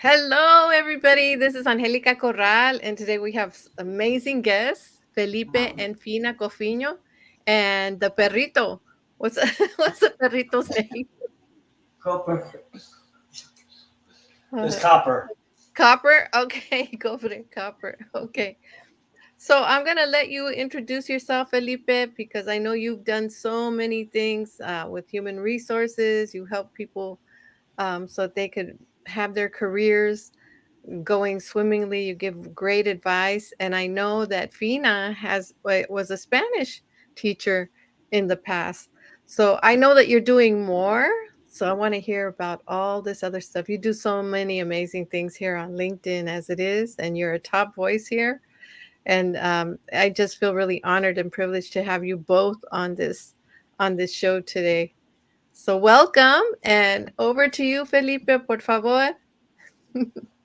Hello, everybody. This is Angelica Corral, and today we have amazing guests, Felipe and Fina Cofiño, and the perrito. What's what's the perrito's name? Copper. It's Uh, copper. Copper. Okay, go for it, Copper. Okay. So I'm gonna let you introduce yourself, Felipe, because I know you've done so many things with human resources. You help people so they could have their careers going swimmingly. You give great advice, and I know that Fina was a Spanish teacher in the past. So I know that you're doing more. So I want to hear about all this other stuff. You do so many amazing things here on LinkedIn as it is, and you're a top voice here. And I just feel really honored and privileged to have you both on this show today. So welcome, and over to you, Felipe, por favor.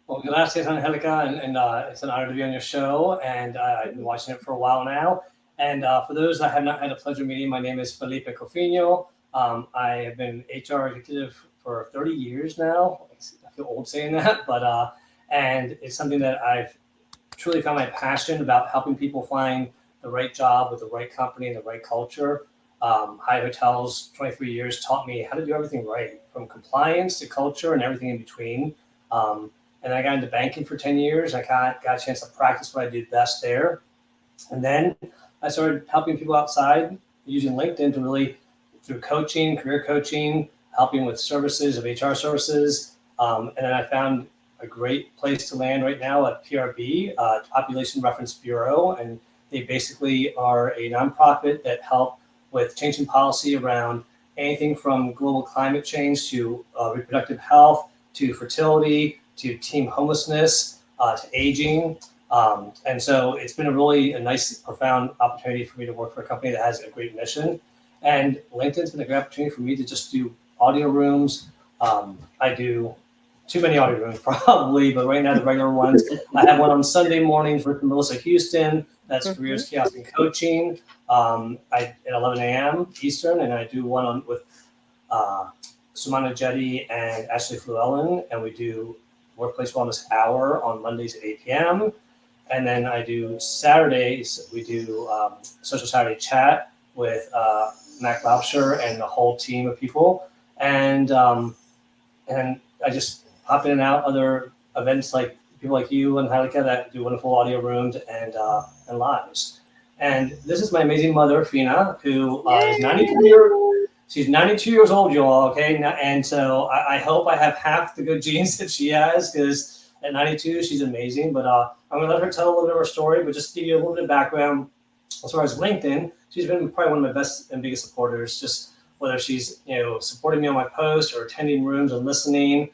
Well, gracias, Angelica, and it's an honor to be on your show. And I've been watching it for a while now. And for those I have not had a pleasure meeting, my name is Felipe Cofiño. I have been HR executive for 30 years now. I feel old saying that, but and it's something that I've truly found my passion about helping people find the right job with the right company and the right culture. Hyatt Hotels, 23 years, taught me how to do everything right, from compliance to culture and everything in between. And I got into banking for 10 years. I got a chance to practice what I do best there. And then I started helping people outside using LinkedIn to really, through coaching, career coaching, helping with services of HR services. And then I found a great place to land right now at PRB, Population Reference Bureau. And they basically are a nonprofit that help with changing policy around anything from global climate change to reproductive health to fertility to teen homelessness to aging. And so it's been a nice, profound opportunity for me to work for a company that has a great mission. And LinkedIn's been a great opportunity for me to just do audio rooms. I do too many audio rooms probably, but right now the regular ones. I have one on Sunday mornings with Melissa Houston. That's Mhm. Careers, Chaos, and Coaching. At 11 a.m. Eastern, and I do one with uh, Sumana Jetty and Ashley Llewellyn, and we do Workplace Wellness Hour on Mondays at 8 p.m. And then I do Saturdays, we do Social Saturday Chat with Mac Laubscher and the whole team of people. And I just hop in and out other events like people like you and Halika that do wonderful audio rooms and lives. And this is my amazing mother, Fina, who is 92 Yay! years. She's 92 years old, you all. Okay, and so I hope I have half the good genes that she has because at 92 she's amazing. But I'm gonna let her tell a little bit of her story, but just give you a little bit of background as far as LinkedIn. She's been probably one of my best and biggest supporters. Just whether she's supporting me on my post or attending rooms and listening.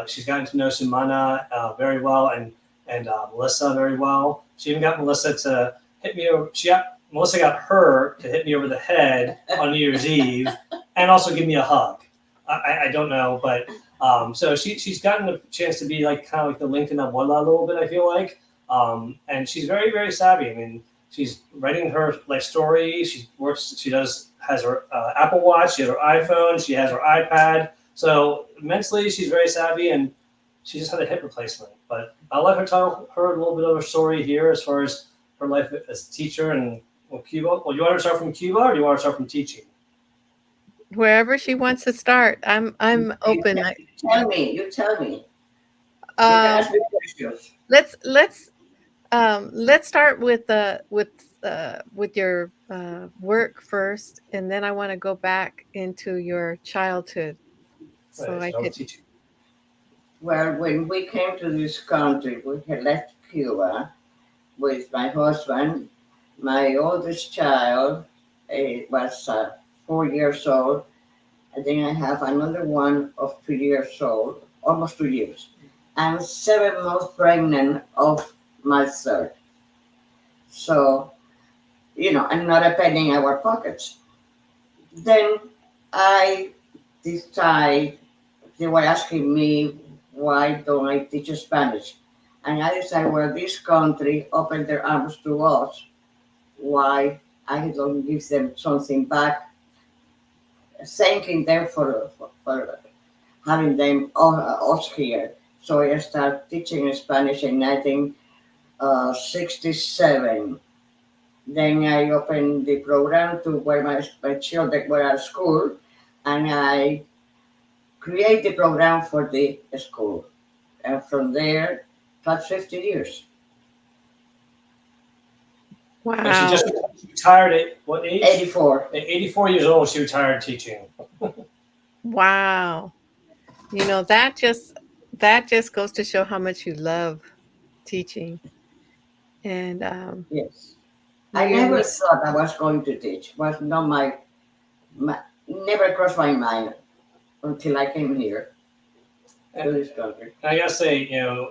She's gotten to know Sumana very well and Melissa very well. She even got Melissa to hit me over. Melissa got her to hit me over the head on New Year's Eve and also give me a hug. I don't know, but so she's gotten a chance to be like kind of like the LinkedIn abuela a little bit. I feel like, and she's very very savvy. I mean, she's writing her life story. She works. She has her Apple Watch. She has her iPhone. She has her iPad. So mentally, she's very savvy, and she just had a hip replacement. But I'll let her tell her a little bit of her story here as far as her life as a teacher and Cuba. Well, you want to start from Cuba, or do you want to start from teaching? Wherever she wants to start, I'm You open. tell me. You tell me. You can Um, ask me questions. let's let's let's start with your work first, and then I want to go back into your childhood, so Right, I so could. teaching. Well, when we came to this country, we had left Cuba with my husband. My oldest child was 4 years old, and then I have another one of 2 years old, almost 2 years. I'm 7 months pregnant of my third. So, and not a penny in our pockets. Then I decide they were asking me why don't I teach Spanish, and I decided, well, this country opened their arms to us. Why I don't give them something back, thanking them for having them us here. So I started teaching Spanish in 1967. Then I opened the program to where my children were at school, and I create the program for the school. And from there, past 50 years, And she Wow. just retired at what age? 84. At 84 years old, she retired teaching. Wow. That just goes to show how much you love teaching. And Yes. I your never niece. thought I was going to teach. Was not my never crossed my mind until I came here to And this country. I gotta say,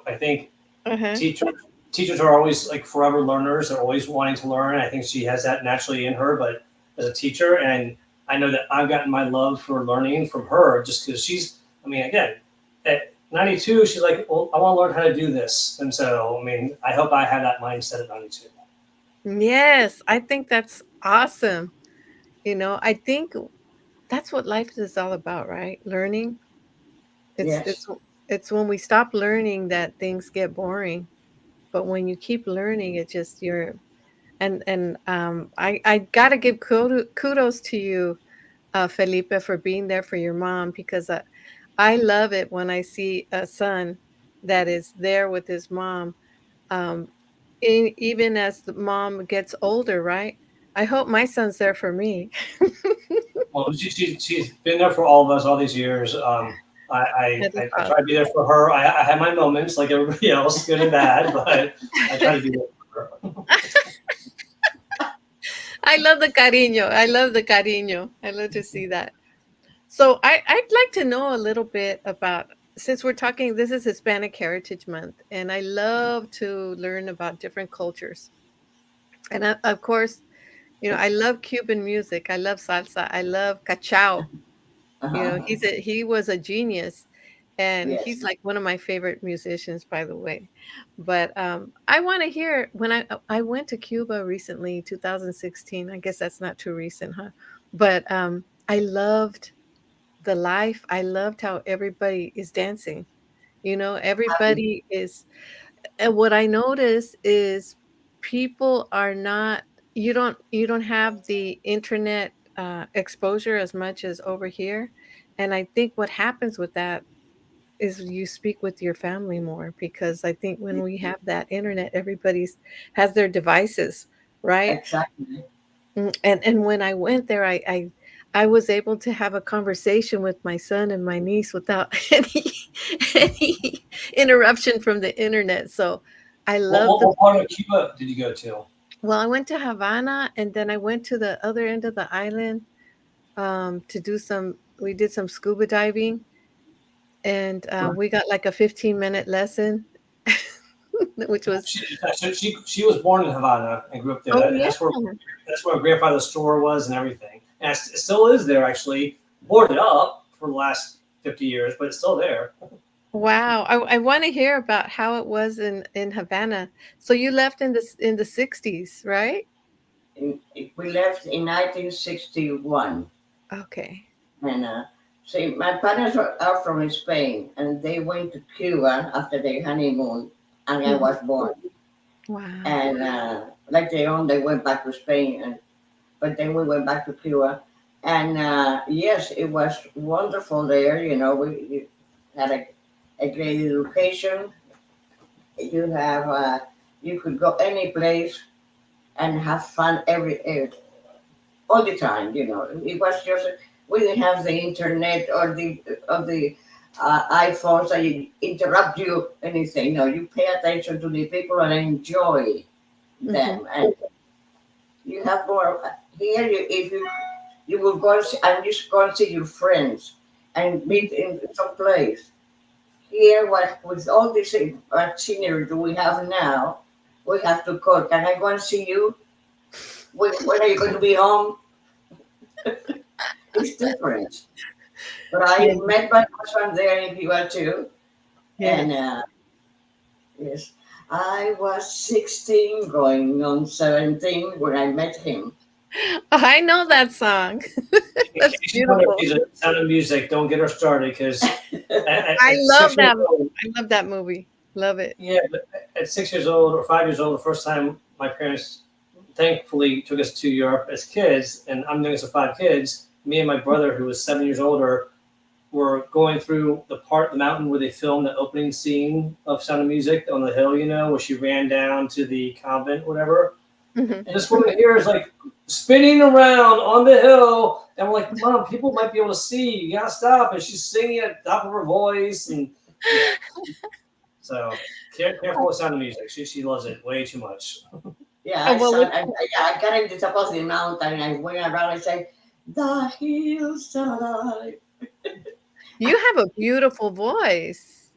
I think Uh-huh. teachers teachers are always like forever learners. They're always wanting to learn. I think she has that naturally in her. But as a teacher, and I know that I've gotten my love for learning from her just because she's. I mean, again, at 92, she's like, well, I want to learn how to do this, and so I mean, I hope I have that mindset at 92. Yes, I think that's awesome. I think that's what life is all about, right? Learning. It's Yes, it's it's when we stop learning that things get boring. But when you keep learning, it just you're and I gotta give kudos to you, Felipe, for being there for your mom because I love it when I see a son that is there with his mom, um, even as the mom gets older, right? I hope my son's there for me. Well, she's been there for all of us all these years. That is I try to be there for her. I have my moments like everybody else, good and bad, but I try to be there for her. I love the cariño. I love the cariño. I love to see that. So I'd like to know a little bit about since we're talking, this is Hispanic Heritage Month, and I love to learn about different cultures. And of course, I love Cuban music. I love salsa. I love cachao. uh-huh. He was a genius, and Yes. he's like one of my favorite musicians, by the way. But I want to hear when I went to Cuba recently, 2016. I guess that's not too recent, huh? But I loved the life. I loved how everybody is dancing. Everybody is. And what I notice is people are not. You don't have the internet exposure as much as over here, and I think what happens with that is you speak with your family more because I think when we have that internet, everybody's has their devices, right? Exactly. And when I went there, I was able to have a conversation with my son and my niece without any interruption from the internet. So I What, love what, the what part of Cuba did you go to? well, I went to Havana and then I went to the other end of the island to do some we did some scuba diving and we got like a 15-minute lesson which was She was born in Havana and grew up there. oh And yeah. that's where my grandfather's store was and everything. And it still is there actually, boarded up for the last 50 years, but it's still there. Wow, I want to hear about how it was in Havana. So you left in the 60s, right? We left in 1961. Okay. And see, my parents are from Spain, and they went to Cuba after their honeymoon, and I Mhm. was born. Wow. And later on, they went back to Spain, but then we went back to Cuba. And yes, it was wonderful there. We had a great education. You have you could go any place and have fun all the time. It was just we didn't have the internet or the iPhones that you interrupt you anything. No, you pay attention to the people and enjoy Mhm. them, and you have more here. If you will go and just go and see your friends and meet in some place. Here, with all this scenery that we have now, we have to call. Can I go and see you? When are you going to be home? It's different. But I Yeah. met my husband there in Cuba too, and Yes. yes, I was 16, going on 17 when I met him. I know that song. In That's case you wonder, beautiful. she's a Sound of Music. Don't get her started because I at love 6 years that. old, I love that movie. Love it. yeah, but at 6 years old or 5 years old, the first time my parents thankfully took us to Europe as kids, and I'm the youngest of five kids. Me and my brother, who was 7 years older, were going through the mountain where they filmed the opening scene of Sound of Music on the hill, where she ran down to the convent, whatever. Mhm. And this woman here is like spinning around on the hill, and we're like, "Mom, people might be able to see. You gotta stop!" And she's singing at the top of her voice, and yeah. So careful with Sound of Music. She loves it way too much. Yeah, Oh, I well, saw. I got in the top of the mountain and I went around and said, "The hills are alive." you have a beautiful voice,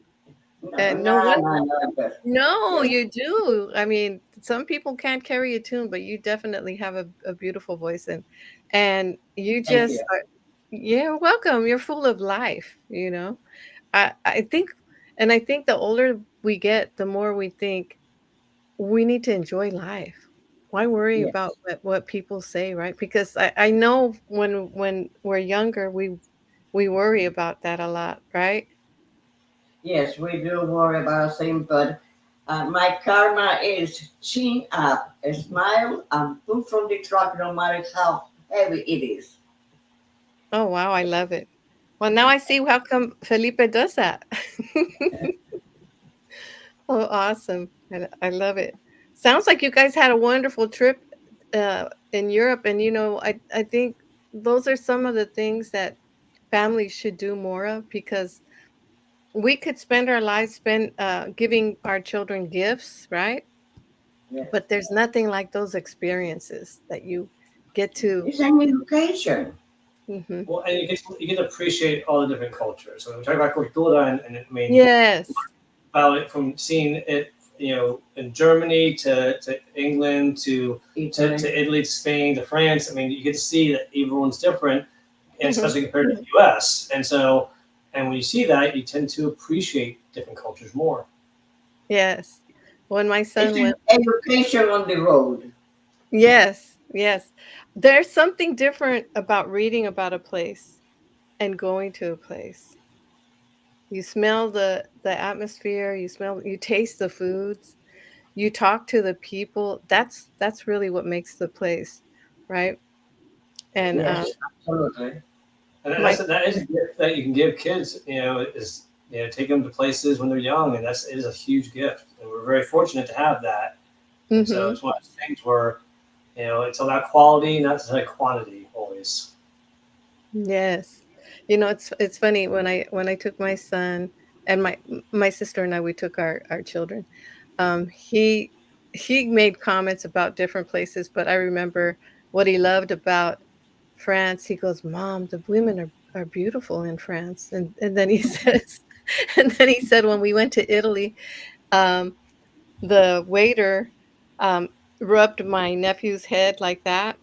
No, and no no, one. no, no. No, Yes, you do. I mean, some people can't carry a tune, but you definitely have a beautiful voice, and you thank just you. are. You're welcome. You're full of life. I think, and I think the older we get, the more we think we need to enjoy life. Why worry about Yes, what people say, right? Because I know when we're younger, we worry about that a lot, right? yes, we do worry about things, but my karma is chin up, a smile, and pull from the truck, no matter how heavy it is. Oh wow, I love it. Well, now I see how come Felipe does that. Oh, awesome. I love it. Sounds like you guys had a wonderful trip in Europe, and I think those are some of the things that families should do more of because we could spend our lives spend giving our children gifts, right? Yes, But there's nothing like those experiences that you get to. it's an education. Mhm. Well, and you get to appreciate all the different cultures. So when we talk about cultura, and I mean, Yes. about it from seeing it, in Germany to England Italy. to Italy to Spain to France. I mean, you get to see that everyone's different, and Mhm. especially compared to the U.S. And when you see that, you tend to appreciate different cultures more. Yes. When my It's son an went. education on the road. Yes, yes. There's something different about reading about a place and going to a place. You smell the atmosphere, you taste the foods, you talk to the people. That's really what makes the place, right? And Yes, absolutely. And my that is a gift that you can give kids. Is take them to places when they're young, and it is a huge gift. And we're very fortunate to have that. And so mhm. it's one of those things where it's about quality, not just like quantity always. Yes. It's funny when I took my son and my sister and I we took our children. He made comments about different places, but I remember what he loved about France. He goes, "Mom, the women are beautiful in France." And then he says and then he said when we went to Italy, um, the waiter um, rubbed my nephew's head like that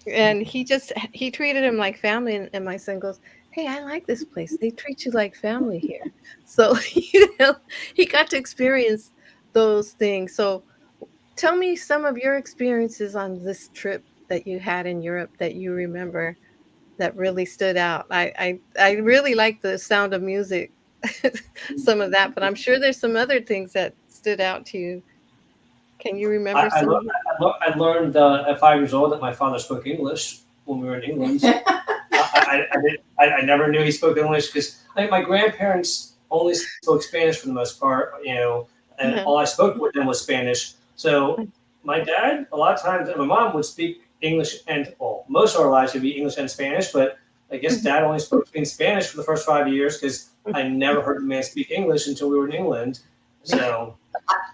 and he treated him like family, and my son goes, "Hey, I like this place. They treat you like family here." So, he got to experience those things. So, tell me some of your experiences on this trip that you had in Europe that you remember that really stood out. I really like the Sound of Music, some of that, but I'm sure there's some other things that stood out to you. Can you I, remember I, some le- of it? I learned at 5 years old that my father spoke English when we were in England. I never knew he spoke English because my grandparents only spoke Spanish for the most part, and Uh-huh. all I spoke with them was Spanish. So my dad, a lot of times, and my mom would speak English, and well, most of our lives would be English and Spanish, but I guess dad only spoke in Spanish for the first 5 years because I never heard the man speak English until we were in England. So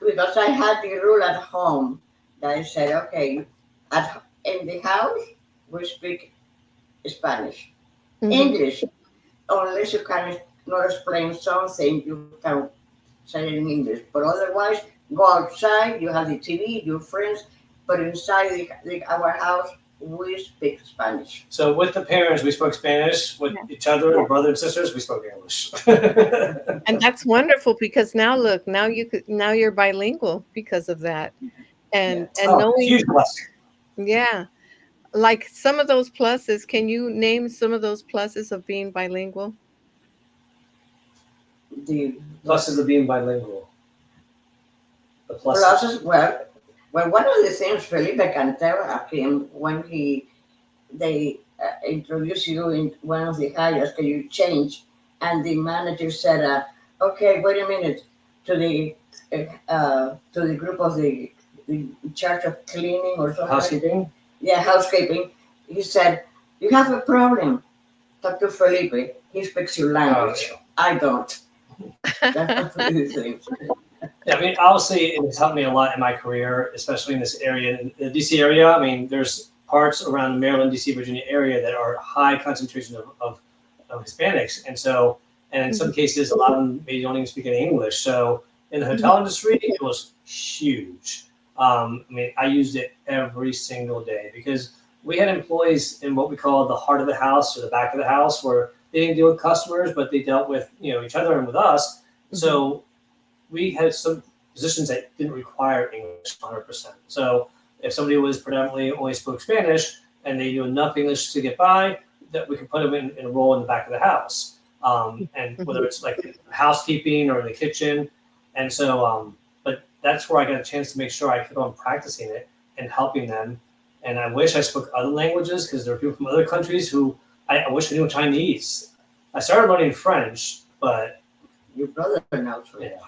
Because I had the rule at home that I said, okay, in the house we speak Spanish, Mhm. English, unless you can not explain something, you can say it in English. But otherwise, go outside. You have the TV, your friends, but inside our house we speak Spanish. So with the parents, we spoke Spanish. With Yeah. each other, Yeah. the brother and sisters, we spoke English. And that's wonderful because now look, now you're bilingual because of that. And Yeah. and Oh, knowing huge blessing. yeah, like some of those pluses, can you name some of those pluses of being bilingual? The Pluses of being bilingual. The pluses. pluses, well, one of the things Felipe can tell him when they introduce you in one of the hires that you change, and the manager said, "Okay, wait a minute," to the group of the in charge of cleaning or something. Housekeeping. Yeah, housekeeping. He said, "You have a problem. Talk to Felipe. He speaks your language. I don't." That's what he thinks. Yeah, I mean, obviously, it's helped me a lot in my career, especially in this area, in the DC area. I mean, there's parts around the Maryland, DC, Virginia area that are high concentration of Hispanics, and so, and in some Mhm. cases, a lot of them maybe don't even speak any English. So, in the Mhm. hotel industry, it was huge. I mean, I used it every single day because we had employees in what we call the heart of the house or the back of the house, where they didn't deal with customers, but they dealt with each other and with us. Mhm. So we had some positions that didn't require English 100%. So if somebody was predominantly only spoke Spanish and they knew enough English to get by, that we could put them in a role in the back of the house. And whether Mhm. it's like housekeeping or in the kitchen. And so, but that's where I got a chance to make sure I kept on practicing it and helping them. And I wish I spoke other languages because there are people from other countries who I wish I knew Chinese. I started learning French, but Your brother knows French. yeah.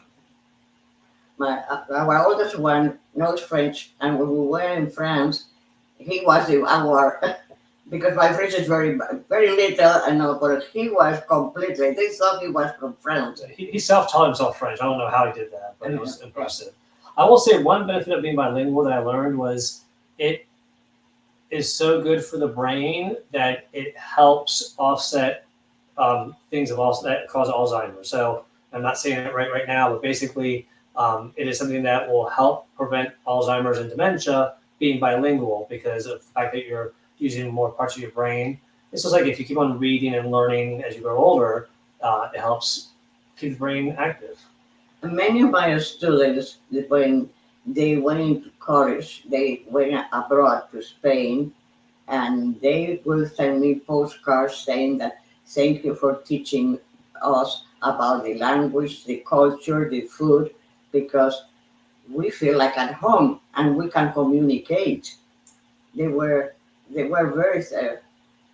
Our oldest one knows French, and when we were in France, he was our because my French is very little, and all, but he was completely. They thought he was from France. He self-taught himself French. I don't know how he did that, but it was impressive. I will say one benefit of being bilingual that I learned was it is so good for the brain that it helps offset things that cause Alzheimer's. So I'm not saying it right now, but basically it is something that will help prevent Alzheimer's and dementia being bilingual because of the fact that you're using more parts of your brain. It's just like if you keep on reading and learning as you grow older, it helps keep the brain active. Many of my students, when they went into college, they went abroad to Spain, and they will send me postcards saying that thank you for teaching us about the language, the culture, the food, because we feel like at home and we can communicate. They were they were very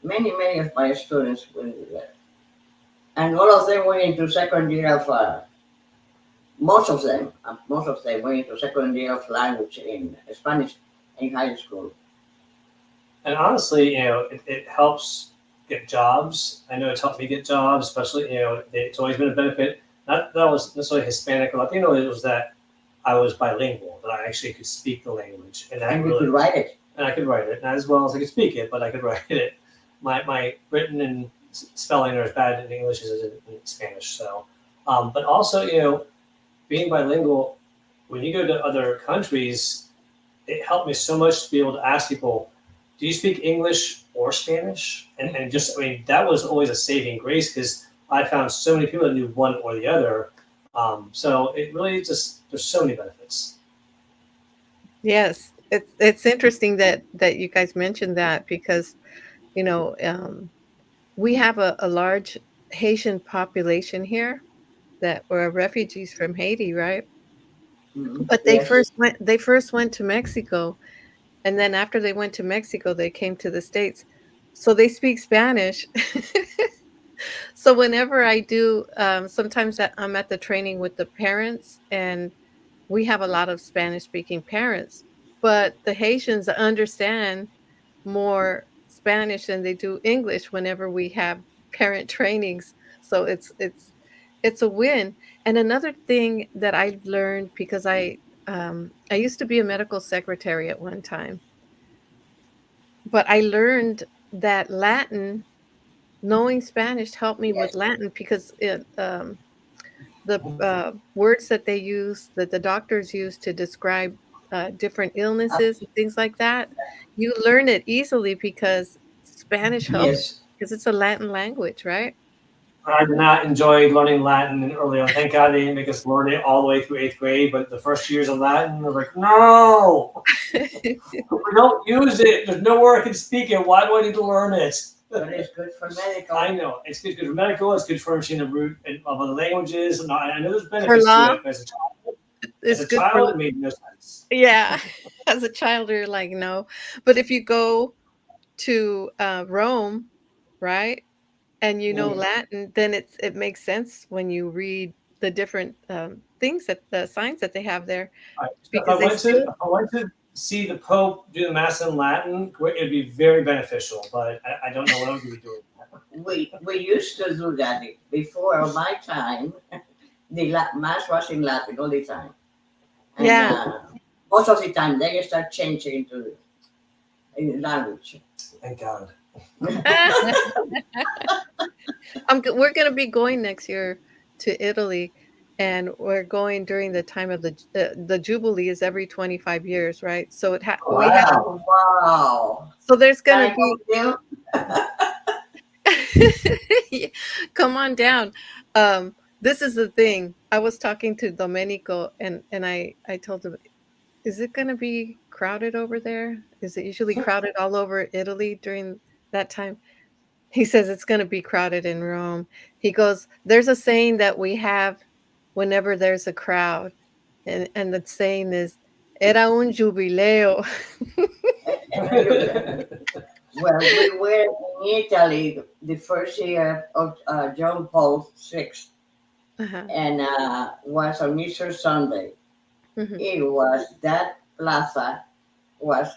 many of my students were there, and all of them went into second year of most of them went into second year of language in Spanish in high school. And honestly, it helps get jobs. I know it's helped me get jobs, especially, it's always been a benefit. Not that I was necessarily Hispanic or Latino, it was that I was bilingual, that I actually could speak the language. And that And you really, could write it. and I could write it, not as well as I could speak it, but I could write it. My written and spelling are as bad in English as in Spanish. So, but also, being bilingual, when you go to other countries, it helped me so much to be able to ask people, do you speak English or Spanish? And just, I mean, that was always a saving grace because I found so many people that knew one or the other. So it really just, there's so many benefits. Yes, it's interesting that you guys mentioned that because you know we have a large Haitian population here that were refugees from Haiti, right? But Yes. they first went to Mexico, and then after they went to Mexico, they came to the States. So they speak Spanish. So whenever I do, sometimes I'm at the training with the parents, and we have a lot of Spanish speaking parents, but the Haitians understand more Spanish than they do English whenever we have parent trainings. So it's a win. And another thing that I learned because I used to be a medical secretary at one time, but I learned that Latin, knowing Spanish helped me with Yes. Latin because the words that they use, that the doctors use to describe different Uh, illnesses and things like that, you learn it easily because Spanish helps yes. because it's a Latin language, right? I did not enjoy learning Latin early on. Thank God they didn't make us learn it all the way through eighth grade. But the first years of Latin, I was like, no, we don't use it. There's nowhere I can speak it. Why do I need to learn it? But it's good for medical. I know it's good for medical. It's good for understanding the root of other languages, and I know there's For benefits to law, it. As a child, it's good for it made no sense. yeah. As a child, you're like, no. But if you go to Rome, right, and you know Yes. Latin, then it makes sense when you read the different things that the signs that they have there Right. So because they still if I went to see the Pope do the Mass in Latin, it'd be very beneficial. But I don't know what I'm going to be doing. We used to do that before my time. The mass was in Latin all the time, and yeah. most of the time they start changing to language. Thank God. We're going to be going next year to Italy, and we're going during the time of the Jubilee is every 25 years, right? So we have Wow! Wow! so there's Can going I to go be with you? Yeah, come on down. This is the thing. I was talking to Domenico, and I told him, is it going to be crowded over there? Is it usually crowded all over Italy during that time? He says it's going to be crowded in Rome. He goes, there's a saying that we have whenever there's a crowd, and the saying is, era un jubileo. Well, we were in Italy the first year of John Paul VI, Uh-huh. and was on Easter Sunday. Hmm. It was that plaza was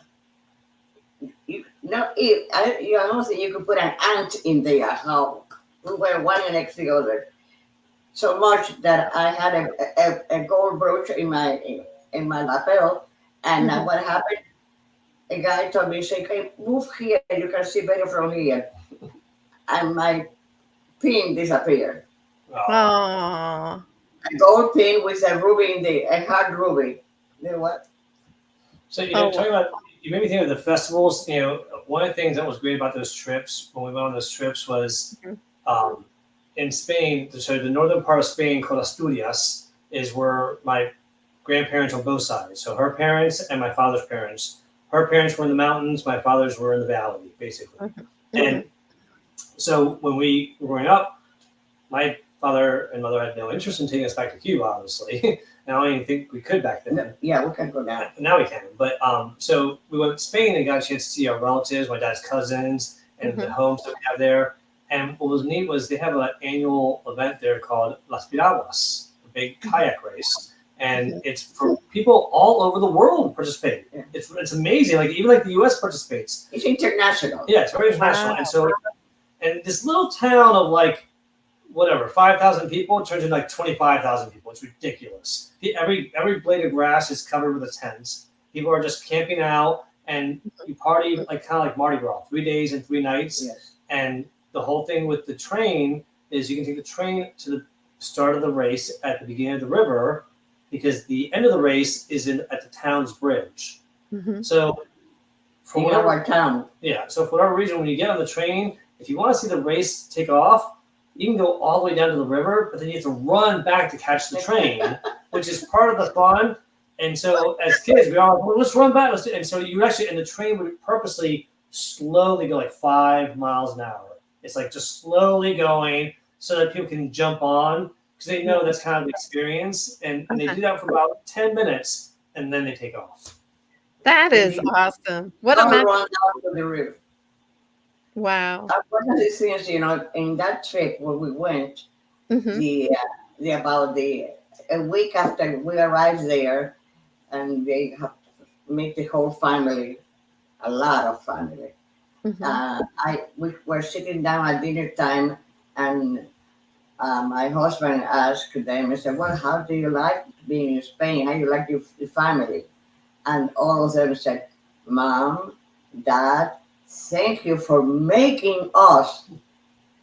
I don't think you could put an ant in there. How we were one next to the other, so much that I had a gold brooch in my lapel, and Hmm. what happened? A guy told me, "Say, okay, move here. You can see better from here." And my pin disappeared. Oh. Oh, A gold pin with a ruby in the a hard ruby. You know what? So oh, talking about you made me think of the festivals. One of the things that was great about those trips when we went on those trips was mhm, um, in Spain. So the northern part of Spain, called Asturias, is where my grandparents on both sides. So her parents and my father's parents. Her parents were in the mountains. My father's were in the valley, basically. mhm, And mhm. so when we were growing up, my father and mother had no interest in taking us back to Cuba, obviously. And I don't even think we could back No, then. yeah, we can go now. Now we can. But so we went to Spain and got a chance to see our relatives, my dad's cousins, and the Mhm. homes that we have there. And what was neat was they have an annual event there called Las Piraguas, a big Mhm. kayak race. And Mhm. it's for people all over the world participate. Yeah. It's amazing. Like even like the U.S. participates. It's international. Yeah, it's very international. Wow. And so, and this little town of like whatever 5,000 people turns into like 25,000 people. It's ridiculous. Every blade of grass is covered with a tent. People are just camping out, and you party like kind of like Mardi Gras, 3 days and 3 nights. Yes. And the whole thing with the train is you can take the train to the start of the race at the beginning of the river, because the end of the race is at the town's bridge. Mhm. So for In whatever our town. yeah. So for whatever reason, when you get on the train, if you want to see the race take off, you can go all the way down to the river, but then you have to run back to catch the train, which is part of the fun. And so as kids, we all well, let's run back. And so you actually, and the train would purposely slowly go like 5 miles an hour. It's like just slowly going so that people can jump on because they know that's kind of the experience. And they Uh-huh. do that for about 10 minutes and then they take off. That Then is you awesome. What a don't magic. run down to the river. Wow. One of the things, in that trip where we went, Mhm. the about the a week after we arrived there, and they have to meet the whole family, a lot of family. Mhm. We were sitting down at dinner time, and my husband asked them. I said, "Well, how do you like being in Spain? How do you like your family?" And all of them said, "Mom, Dad, thank you for making us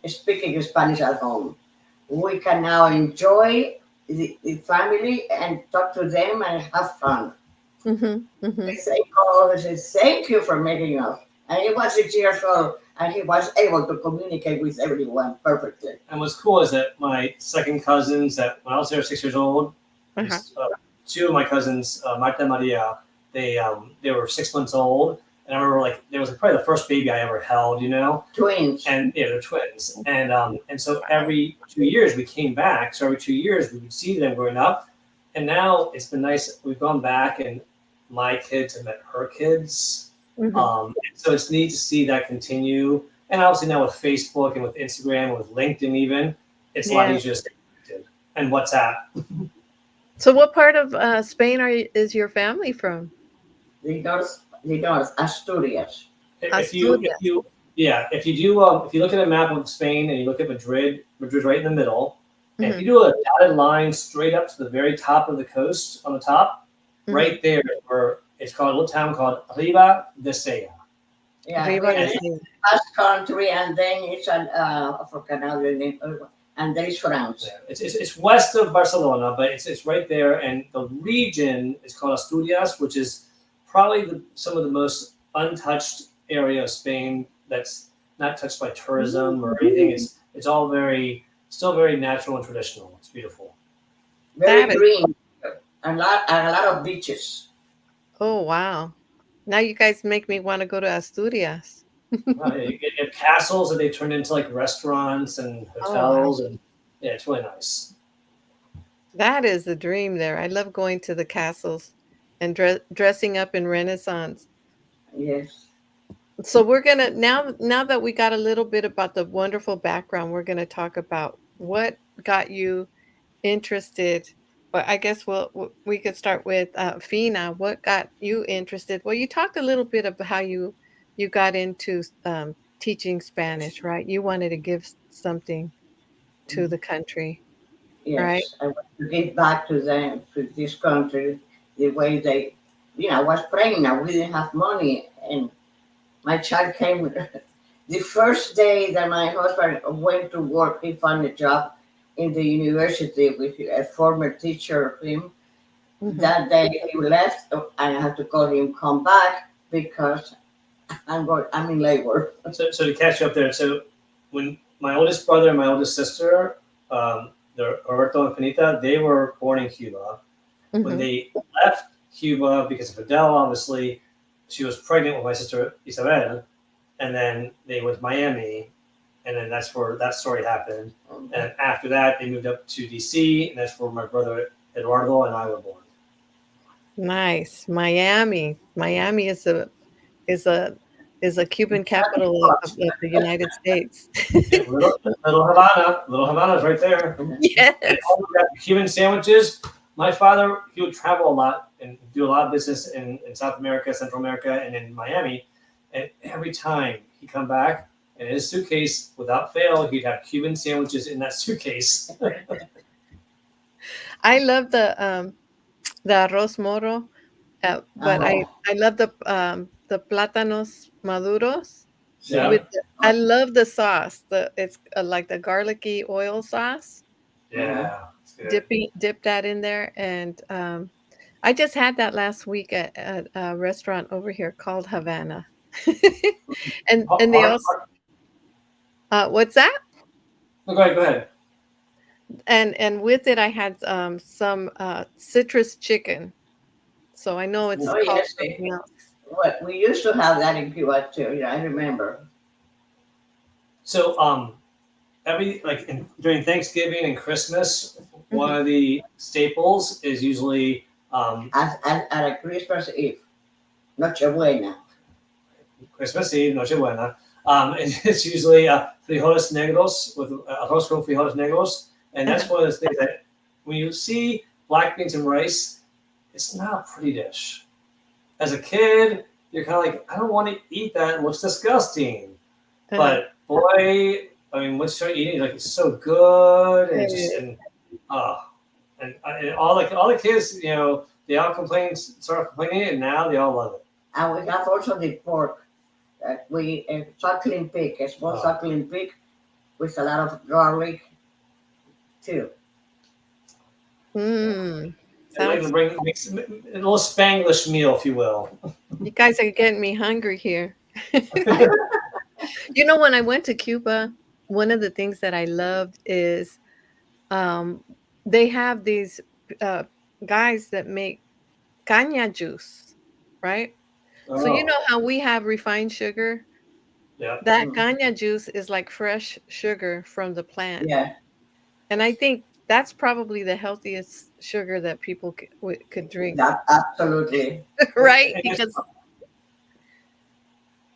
speaking Spanish at home. We can now enjoy the family and talk to them and have fun." Mhm. They Mhm. say, "Oh, they say, thank you for making us." And he was 6 years old. and he was able to communicate with everyone perfectly. And what's cool is that my second cousins, that when I was there 6 years old, Uh-huh. two of my cousins, Marta and Maria, they were 6 months old, and I remember like there was probably the first baby I ever held, you know, Twins. and yeah, they're twins, and so every 2 years we came back. So every 2 years we would see them growing up, and now it's been nice. We've gone back, and my kids have met her kids, Mhm. so it's neat to see that continue. And obviously now with Facebook and with Instagram and with LinkedIn, even it's a lot Yeah. easier to stay connected. And WhatsApp. So what part of Spain is your family from? The North, Asturias. If you if Asturias. you yeah, if you look at a map of Spain and you look at Madrid, Madrid's right in the middle, and if Mhm. you do a dotted line straight up to the very top of the coast on the top, Mhm. right there where it's called a little town called Riva de Sella. Yeah, Riva de really Sella. Basque country, and then it's an for Canada, and there is France. Yeah, it's west of Barcelona, but it's right there, and the region is called Asturias, which is probably some of the most untouched area of Spain that's not touched by tourism or anything. It's all still very natural and traditional. It's beautiful. Very That is. green, and a lot of beaches. Oh, wow. Now you guys make me want to go to Asturias. You have castles that they turned into like restaurants and Oh, wow. hotels, and yeah, it's really nice. That is the dream there. I love going to the castles and dressing up in Renaissance. Yes. So we're gonna now that we got a little bit about the wonderful background, we're gonna talk about what got you interested. But I guess we could start with Fina. What got you interested? Well, you talked a little bit about how you got into teaching Spanish, right? You wanted to give something to the country, right? Yes, I want to give back to them, to this country, the way they, I was pregnant, we didn't have money, and my child came. The first day that my husband went to work, he found a job in the university with a former teacher of him. Hmm. That day he left, I had to call him come back because I'm in labor. So to catch you up there, so when my oldest brother and my oldest sister, they're Roberto and Finita, they were born in Cuba. When Hmm. they left Cuba because of Fidel, obviously, she was pregnant with my sister Isabel, and then they went to Miami, and then that's where that story happened. And after that, they moved up to DC, and that's where my brother Eduardo and I were born. Nice, Miami. Miami is a is a Cuban capital of the United States. Yeah, Little Havana is right there. And Yes. all of that Cuban sandwiches. My father, he would travel a lot and do a lot of business in South America, Central America, and in Miami. And every time he'd come back, in his suitcase, without fail, he'd have Cuban sandwiches in that suitcase. I love the arroz moro, but Uh, I love the plátanos maduros Yeah, with see, I love the sauce. It's like the garlicky oil sauce. yeah, it's good. Dip that in there, and I just had that last week at a restaurant over here called Havana, and they Har- also what's that? no, go ahead. And with it, I had some citrus chicken. So I know it's oh called yes, something else. well, we used to have that in Cuba too. I remember. So, every during Thanksgiving and Christmas, one Mhm. of the staples is usually At a Christmas Eve, Nochebuena. Christmas Eve, Nochebuena. It's usually frijoles negros with arroz con frijoles negros, and Uh-huh. that's one of the things that when you see black beans and rice, it's not a pretty dish. As a kid, you're kind of like, I don't want to eat that. It looks disgusting. Uh-huh. But boy, I mean, once you start eating, like it's so good, and just Eh, and uh, and all the kids, they all started complaining, and now they all love it. And we have also the pork. We suckling pig, a small Oh, suckling pig with a lot of garlic too. Mm, and like to sounds. mix a little Spanglish meal, if you will. You guys are getting me hungry here. You know, when I went to Cuba, one of the things that I loved is um, they have these uh, guys that make caña juice, right? So you Oh, know how we have refined sugar? yeah. That Mm. caña juice is like fresh sugar from the plant. Yeah, And I think that's probably the healthiest sugar that people could drink, that absolutely. right? And just, Because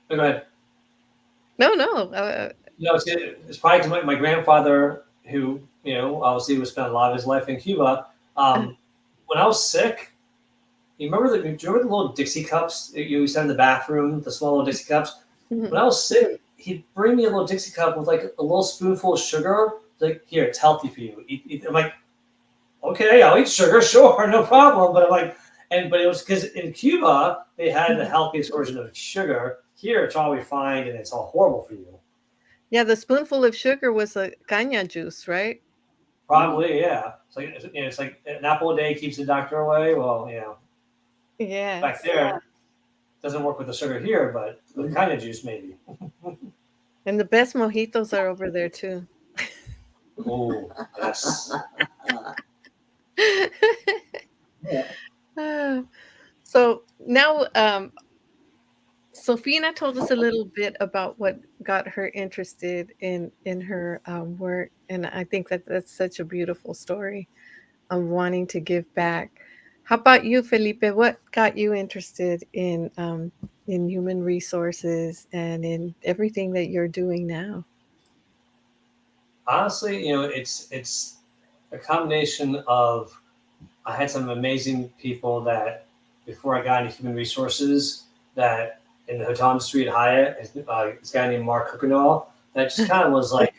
go ahead. no, no, No, it's probably 'cause my grandfather, who obviously was spent a lot of his life in Cuba. uh, When I was sick, do you remember the little Dixie cups that you used to have in the bathroom, the small little Dixie cups? mhm. When I was sick, he'd bring me a little Dixie cup with like a little spoonful of sugar. Like, here, it's healthy for you. I'm like, okay, I'll eat sugar, sure, no problem. But I'm like, but it was because in Cuba they had the Mhm. healthiest version of sugar. Here, it's all refined and it's all horrible for you. Yeah, the spoonful of sugar was a caña juice, right? Mm. Probably, yeah. It's like an apple a day keeps the doctor away. Well, back Yes. there doesn't work with the sugar here, but with Mm. kind of juice maybe. And the best mojitos are over there too. Oh, yes. Yeah. Ah, so now, Sofina told us a little bit about what got her interested in her work, and I think that that's such a beautiful story of wanting to give back. How about you, Felipe? What got you interested in human resources and in everything that you're doing now? Honestly, it's a combination of I had some amazing people that before I got into human resources that in the hotel industry at Hyatt, this guy named Mark Kukanol, that just kind of was like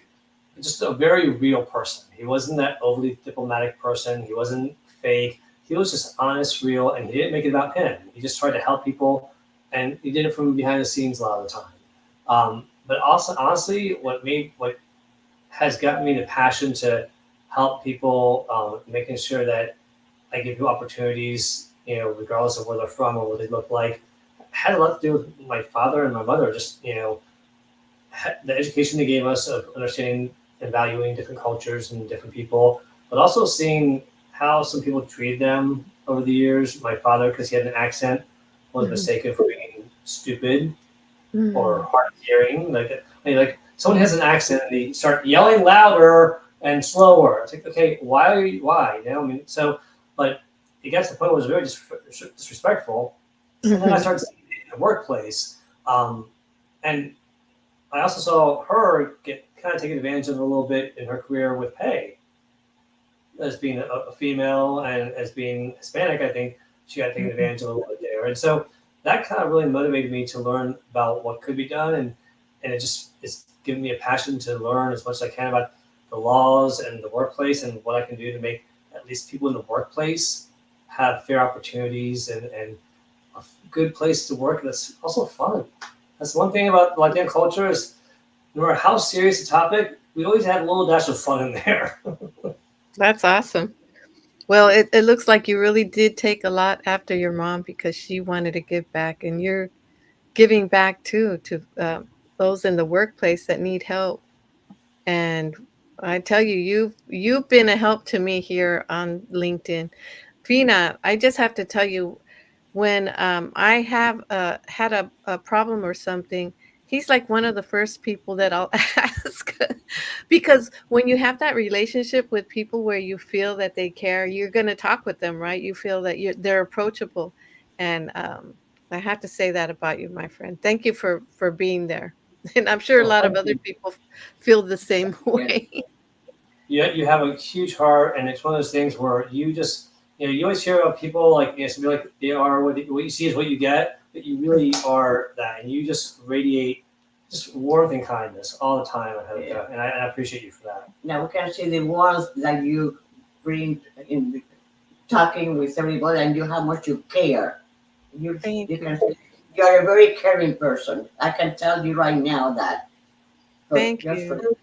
just a very real person. He wasn't that overly diplomatic person. He wasn't fake. He was just honest, real, and he didn't make it about him. He just tried to help people, and he did it from behind the scenes a lot of the time. But also, honestly, what has gotten me the passion to help people, making sure that I give you opportunities, regardless of where they're from or what they look like, had a lot to do with my father and my mother. Just the education they gave us of understanding and valuing different cultures and different people, but also seeing how some people treated them over the years. My father, because he had an accent, was Mhm. mistaken for being stupid or Mm. hard of hearing. Like someone has an accent and they start yelling louder and slower. It's like, okay, why? I mean, so, but it got to the point where it was very disrespectful. And then I Mhm. started seeing it in the workplace. Um, and I also saw her get kind of taken advantage of a little bit in her career with pay as being a female and as being Hispanic. I think she got taken Mhm. advantage of a little bit there, and so that kind of really motivated me to learn about what could be done, and it's given me a passion to learn as much as I can about the laws and the workplace and what I can do to make at least people in the workplace have fair opportunities and a good place to work that's also fun. That's one thing about Latino culture is no matter how serious the topic, we always have a little dash of fun in there. That's awesome. Well, it looks like you really did take a lot after your mom because she wanted to give back, and you're giving back too to those in the workplace that need help. And I tell you, you've been a help to me here on LinkedIn. Fina, I just have to tell you, when I have had a problem or something, he's like one of the first people that I'll ask. Because when you have that relationship with people where you feel that they care, you're going to talk with them, right? You feel that they're approachable, and I have to say that about you, my friend. Thank you for being there, and I'm sure a Well, lot of thank other you. people feel the same Yeah. way. You have a huge heart, and it's one of those things where you just you always hear about people like somebody like they are what you see is what you get, but you really are that, and you just radiate just warmth and kindness all the time, Yeah. Angelica, and I appreciate you for that. Now we can see the ones that you bring in talking with everybody and you how much you care. Thank You you. can see you're a very caring person. I can tell you right now that. So Thank just for you.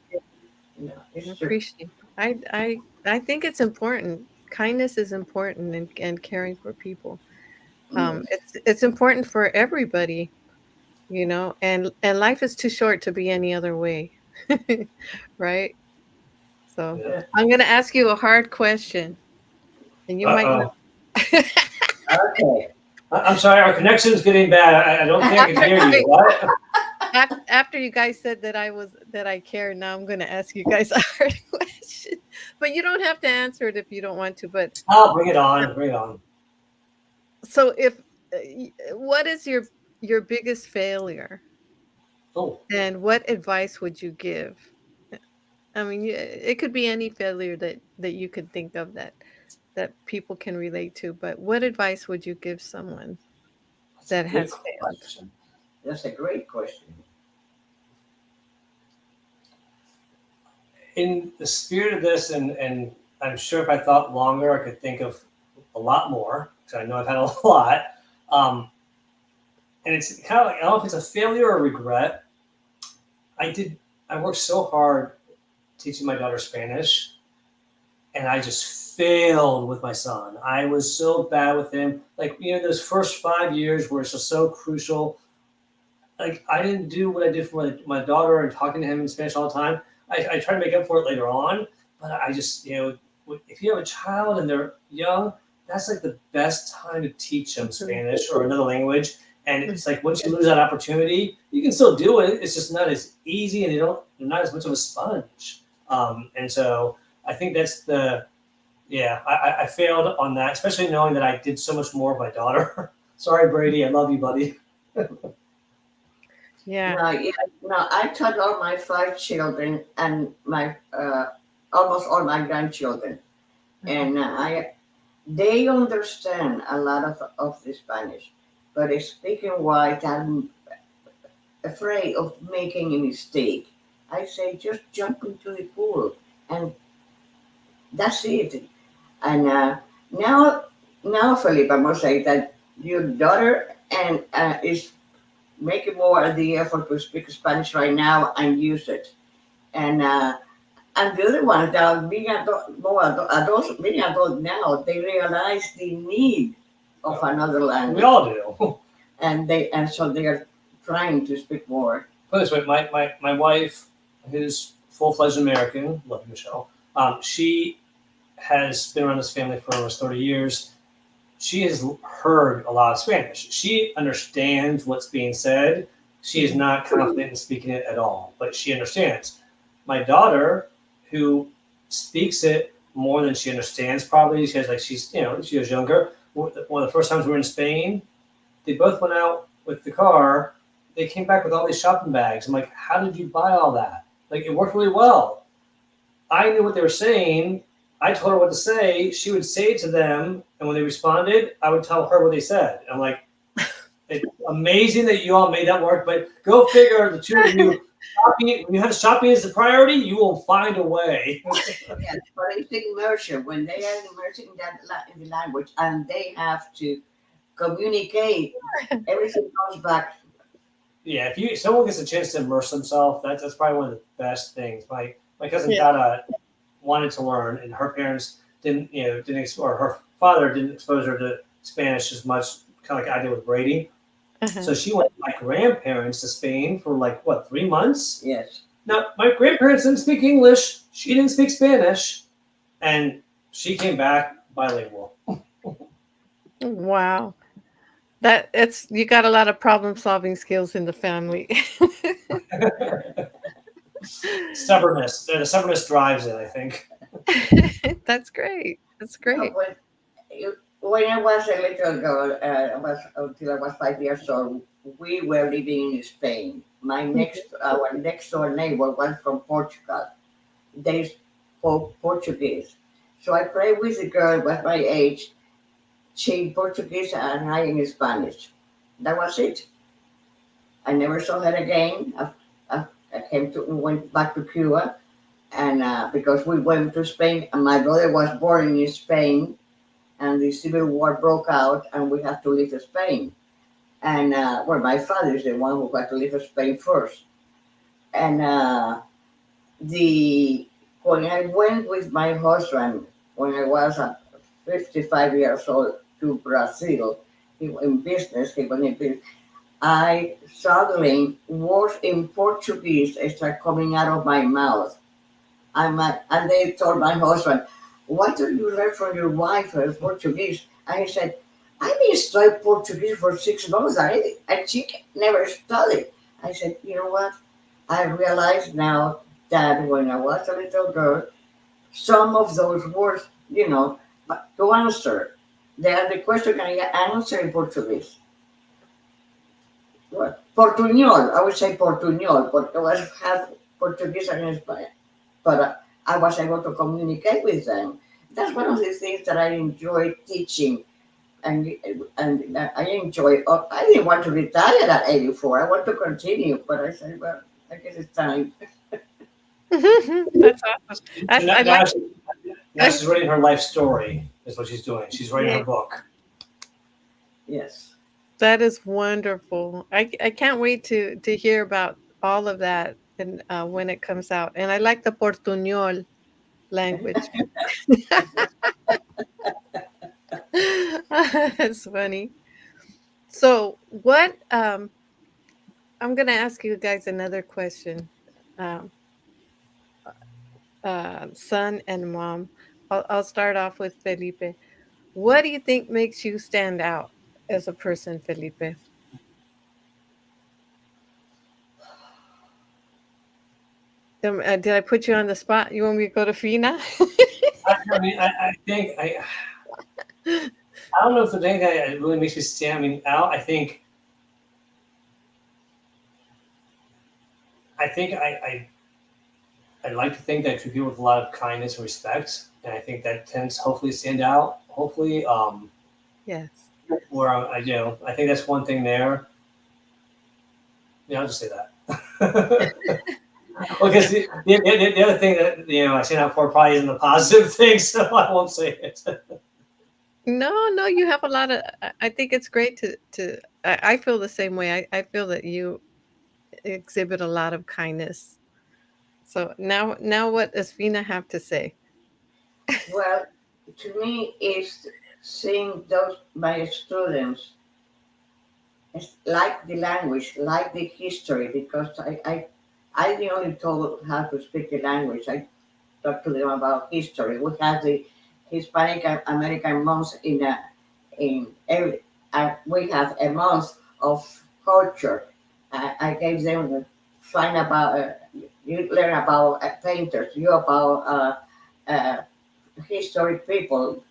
I it's true. appreciate. I think it's important. Kindness is important, and caring for people. Yes. It's important for everybody. and life is too short to be any other way. Right? So, Yeah. Yeah. I'm going to ask you a hard question, and you might Uh-oh. not. Okay. I'm sorry, our connection's getting bad. I don't think I can after hear you. wait, What? after you guys said that I care, now I'm going to ask you guys a hard question. But you don't have to answer it if you don't want to, but Oh, bring it on. Bring it on. so if what is your biggest failure, Oh, and what advice would you give? I mean, it could be any failure that you could think of that people can relate to, but what advice would you give someone that's a that good has failed? question. That's a great question. In the spirit of this, and I'm sure if I thought longer, I could think of a lot more because I know I've had a lot. Um, and it's kind of like I don't know if it's a failure or regret. I did. I worked so hard teaching my daughter Spanish, and I just failed with my son. I was so bad with him. Like those first 5 years were just so crucial. Like I didn't do what I did for my daughter and talking to him in Spanish all the time. I try to make up for it later on, but I just if you have a child and they're young, that's like the best time to teach them Mhm. Spanish or another language. And Mhm. it's like once you lose that opportunity, you can still do it. It's just not as easy, and they're not as much of a sponge. And so I think that's the yeah. I failed on that, especially knowing that I did so much more with my daughter. Sorry, Brady. I love you, buddy. Yeah. Now, yeah, now I taught all my five children and my almost all my grandchildren, Mhm. and they understand a lot of the Spanish, but speaking white, I'm afraid of making a mistake. I say just jump into the pool, and that's it. And now, now, Felipe, I must say that your daughter and is making more of the effort to speak Spanish right now and use it. And the other ones that are being adults, being adult now, they realize the need of another We language, all do. and so they are trying to speak more. Put it this way, my wife, who's full fledged American, love you, Michelle. She has been around this family for almost 30 years. She has heard a lot of Spanish. She understands what's being said. She is Mhm. not confident in speaking it at all, but she understands. My daughter, who speaks it more than she understands, probably because she was younger. One of the first times we were in Spain, they both went out with the car. They came back with all these shopping bags. I'm like, how did you buy all that? Like, it worked really well. I knew what they were saying. I told her what to say. She would say it to them, and when they responded, I would tell her what they said. I'm like, it's amazing that you all made that work, but go figure the two of you. When you have shopping as a priority, you will find a way. Yes, but it's the immersion when they are immersed in in the language and they have to communicate. Everything comes back. Yeah, if someone gets a chance to immerse themselves, that's probably one of the best things. My cousin Yeah. Dada wanted to learn, and her parents didn't or her father didn't expose her to Spanish as much, kind of like I did with Brady. Uh-huh. So she went with my grandparents to Spain for like what 3 months. Yes. Now my grandparents didn't speak English. She didn't speak Spanish, and she came back bilingual. Wow. It's you got a lot of problem solving skills in the family. Stubbornness. The stubbornness drives it, I think. That's great. That's No, great. when I was a little girl, I was until I was 5 years old. We were living in Spain. Our next door neighbor was from Portugal. They spoke Portuguese, so I played with a girl was my age. She in Portuguese and I in Spanish. That was it. I never saw her again. I went back to Cuba, and because we went to Spain, and my brother was born in Spain, and the Civil War broke out, and we had to leave Spain. And well, my father is the one who had to leave Spain first. And the when I went with my husband when I was 55 years old to Brazil, in business, he was in business. I suddenly words in Portuguese start coming out of my mouth. And they told my husband, "What did you learn from your wife Portuguese?" And he said, "I've been studying Portuguese for 6 months. And she never studied." I said, "You know what? I realize now that when I was a little girl, some of those words, but to answer, the question can I answer in Portuguese. Well, Portuñol, I would say Portuñol, but it was half Portuguese and Spanish. But I was able to communicate with them. That's one of the things that I enjoy teaching, and I enjoy. I didn't want to retire at 84. I want to continue, but I said, well, I guess it's time. That's awesome. So I like. now she's writing her life story. Is what she's doing. She's writing Yeah, her book. Yes. that is wonderful. I can't wait to hear about all of that and when it comes out. And I like the Portuñol language. That's funny. So, what I'm going to ask you guys another question. Um, son and mom. I'll start off with Felipe. What do you think makes you stand out as a person, Felipe? Did I put you on the spot? You want me to go to Fina? I think I don't know if the thing that really makes me stand out. I like to think that I treat people with a lot of kindness and respect, and I think that tends to hopefully stand out. Hopefully, Yes. where I think that's one thing there. Yeah, I'll just say that. Well, because the other thing that I stand out for probably isn't a positive thing, so I won't say it. No, no, you have a lot of. I think it's great to. I feel the same way. I feel that you exhibit a lot of kindness. So now, what does Fina have to say? Well, to me, is seeing those my students like the language, like the history, because I the only told how to speak the language. I talk to them about history. We have the Hispanic American month in every. We have a month of culture. I gave them find about you learn about painters, you about historic people,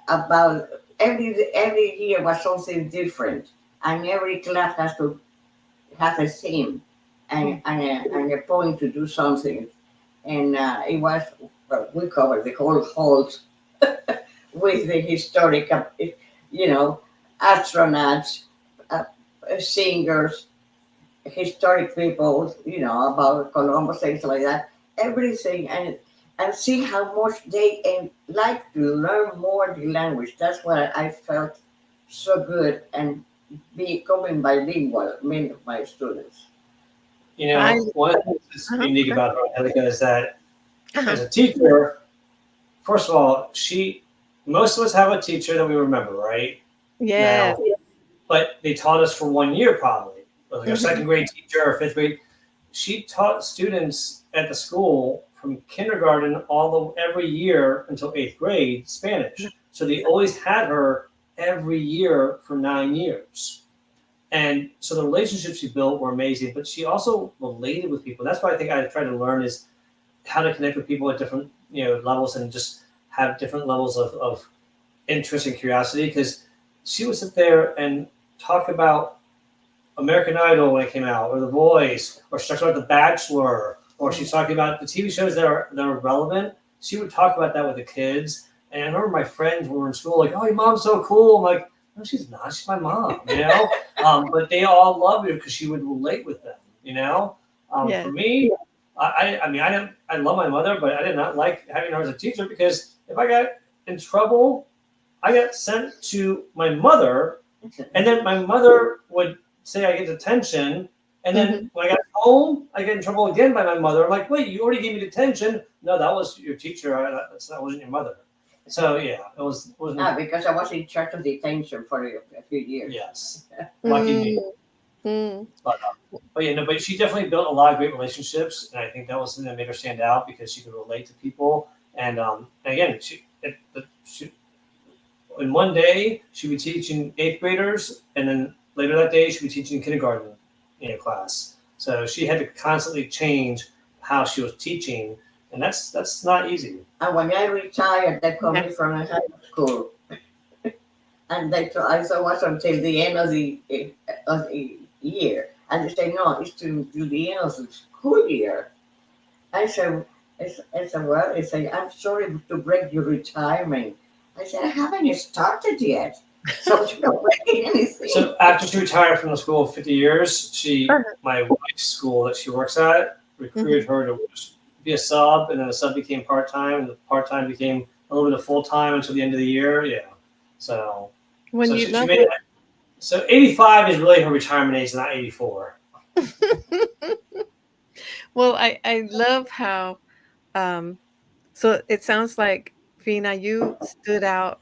about every year was something different, and every class has to have a theme Mm. and a point to do something. And it was, well, we covered the whole halls with the historic, you know, astronauts, uh, singers, historic people, about Columbus, things like that, everything, and see how much they like to learn more the language. That's what I felt so good, and becoming bilingual, many of my students. I One of the things that's uh-huh, unique okay. about her, Angelica, is that Uh-huh. as a teacher, first of all, most of us have a teacher that we remember, right? Yes. Now, but they taught us for 1 year probably, like a Mhm. second grade teacher or fifth grade. She taught students at the school from kindergarten every year until eighth grade Spanish. So they always had her every year for 9 years. And so the relationships she built were amazing, but she also related with people. That's what I think I try to learn is how to connect with people at different levels and just have different levels of interest and curiosity. Because she would sit there and talk about American Idol when it came out, or The Voice, or she talks about The Bachelor, or she's talking about the TV shows that are relevant. She would talk about that with the kids. And I remember my friends when we were in school, like, "Oh, your mom's so cool." I'm like, "No, she's not. She's my mom." But they all loved her because she would relate with them. For Yes. me, I didn't. I love my mother, but I did not like having her as a teacher because if I got in trouble, I got sent to my mother, and then my mother would say I get detention, and then Mhm. when I got home, I get in trouble again by my mother. I'm like, wait, you already gave me detention. No, that was your teacher. That wasn't your mother. So yeah, it wasn't. Because I was in charge of detention for a few years. Yes, lucky me. Mm. Mm. But yeah, no, but she definitely built a lot of great relationships, and I think that was something that made her stand out because she could relate to people. And again, she in one day she'd be teaching eighth graders, and then later that day she'd be teaching kindergarten class. So she had to constantly change how she was teaching, and that's not easy. And when I retired, they called Yeah. me from a high school, and I thought it was until the end of the year. And they say, no, it's to the end of the school year. I said, I said, well, I said, I'm sorry to break your retirement. I said, I haven't started yet. So you're not breaking anything. So after she retired from the school of 50 years, Uh-huh. my wife's school that she works at recruited Mhm. her to be a sub, and then the sub became part time, and the part time became a little bit of full time until the end of the year. Yeah. So, When so you she love made it. So 85 is really her retirement age, not 84. it. Well, I love how um so it sounds like Fina, you stood out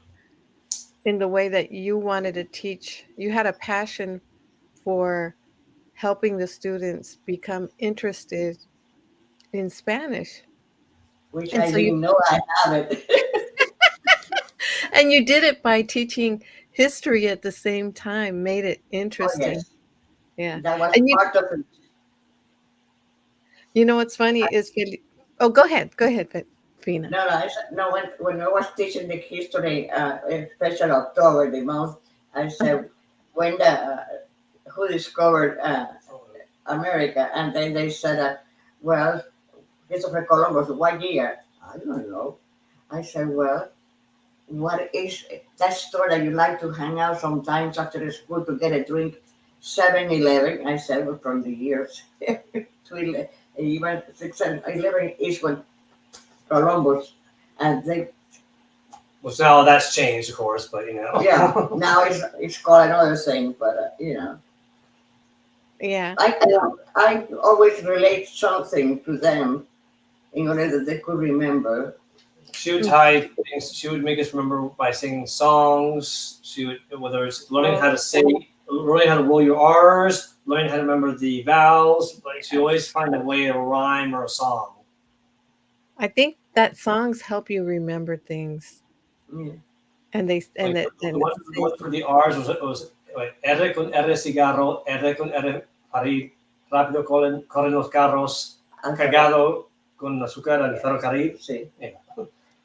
in the way that you wanted to teach. You had a passion for helping the students become interested in Spanish. Which And I so you didn't know I have it. and you did it by teaching history at the same time, made it Oh, interesting. yes. Yeah. That was And part of it. you know what's funny is oh, go ahead. Go ahead, Fina. No, no, no. When I was teaching the history, especially October, the month, I said when the who discovered America, and then they said, well, Christopher Columbus, what year? I don't know. I said, well, what is that store that you like to hang out sometimes after the school to get a drink? 7-Eleven. I said, well, from the years to 11, even 6 and 11 is when Columbus, and they, Which now that's changed, of course, but yeah, now it's called another thing, but Yeah. I always relate something to them in order that they could remember. she would Mm. tie things. She would make us remember by singing songs. She would, whether it's learning how Oh, to say, learning how to roll your R's, learning how to remember the vowels. Like she always find a way of a rhyme or a song. I think that songs help you remember things, Yeah. and they and Like that the and it one, the stays. one for the R's was like R con R cigarro, R con R parir, rápido corren los carros, I'm sorry. cargado con azúcar al Yeah. ferrocarril. See, Yeah.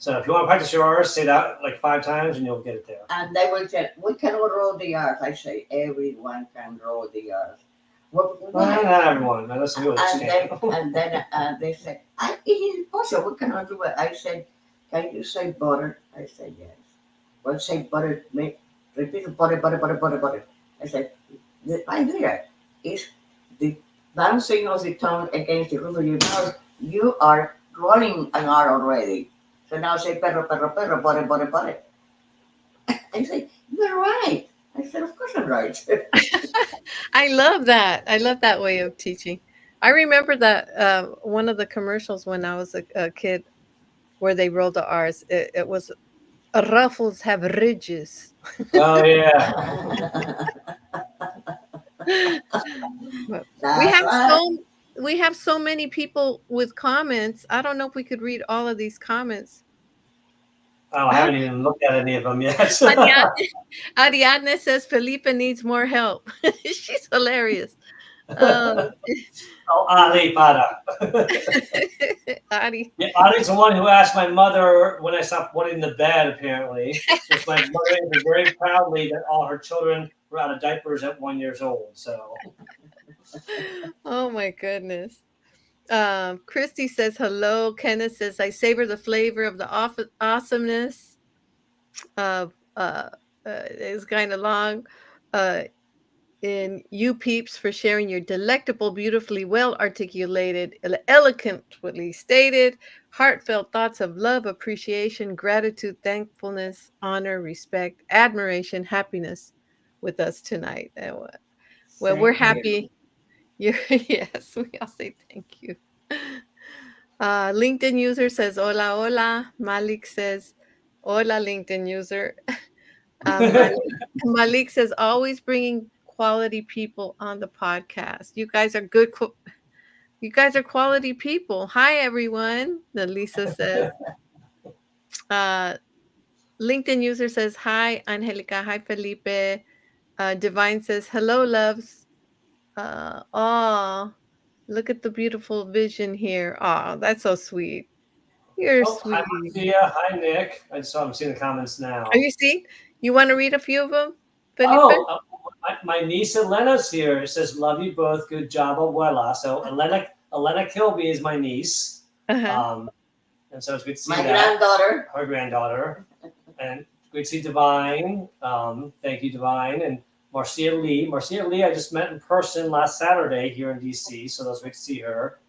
So if you want to practice your R's, say that like 5 times and you'll get it there. and they will tell, we cannot roll the R's. I say, everyone can roll the R's. Well, Why? not everyone. But let's see what it's And then they said, it is impossible. We cannot do it. I said, can you say butter? I said, yes. Well, say butter. Repeat butter, butter, butter, butter, butter. I said, the idea is the bouncing of the tongue against the roof of your mouth. You are rolling an R already. So now say perro, perro, perro, butter, butter, butter. I said, you're right. I said, of course I'm right. I love that. I love that way of teaching. I remember that one of the commercials when I was a kid where they rolled the R's. It was ruffles have ridges. Oh yeah. But we That's have right. we have so many people with comments. I don't know if we could read all of these comments. Oh, I Oh, haven't even looked at any of them yet. Ariadne, Ariadne says Felipe needs more help. She's hilarious. Um, Oh, Ali, para. Ari, Yeah, Ali's the one who asked my mother when I stopped wetting the bed, apparently. Which my mother answered very proudly that all her children were out of diapers at 1 years old. So oh my goodness. Christy says hello. Kenneth says I savor the flavor of the awesomeness of is kind of long. Uh, in you peeps for sharing your delectable, beautifully well articulated, eloquently stated, heartfelt thoughts of love, appreciation, gratitude, thankfulness, honor, respect, admiration, happiness with us tonight. Well, we're Same here. happy. You're yes, we all say thank you. LinkedIn user says hola hola. Malik says hola LinkedIn user. Malik says always bringing quality people on the podcast. You guys are good. You guys are quality people. Hi, everyone. The Lisa says. Uh, LinkedIn user says, hi, Angelica. Hi, Felipe. Divine says, hello, loves. Oh, look at the beautiful vision here. Oh, that's so sweet. You're Oh, hi, sweet. Marcia. Hi, Nick. I saw I'm seeing the comments Are now. you see? You want to read a few of them, Felipe? Oh, my niece Elena's here. It says, love you both. Good job, abuela. So Elena Kilby is my niece. Uh-huh. And so it's good to see My that. granddaughter. Her granddaughter. And good to see Divine. Thank you, Divine. And Marcia Lee. Marcia Lee, I just met in person last Saturday here in DC. So that was great to see her.